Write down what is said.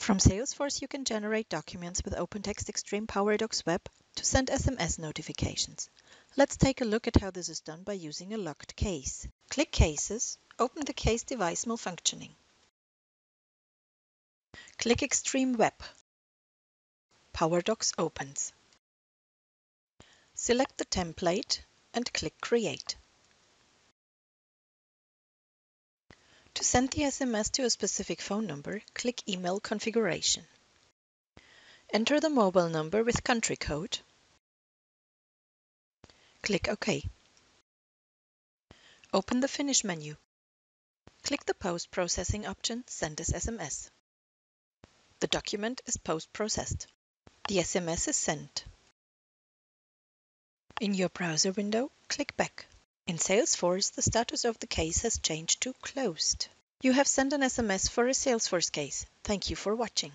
From Salesforce, you can generate documents with OpenText Extreme PowerDocs Web to send SMS notifications. Let's take a look at how this is done by using a locked case. Click Cases, open the case device malfunctioning. Click Extreme Web. PowerDocs opens. Select the template and click Create. To send the SMS to a specific phone number, click Email Configuration. Enter the mobile number with country code. Click OK. Open the Finish menu. Click the Post-Processing option Send as SMS. The document is post-processed. The SMS is sent. In your browser window, click Back. In Salesforce, the status of the case has changed to Closed. You have sent an SMS for a Salesforce case. Thank you for watching.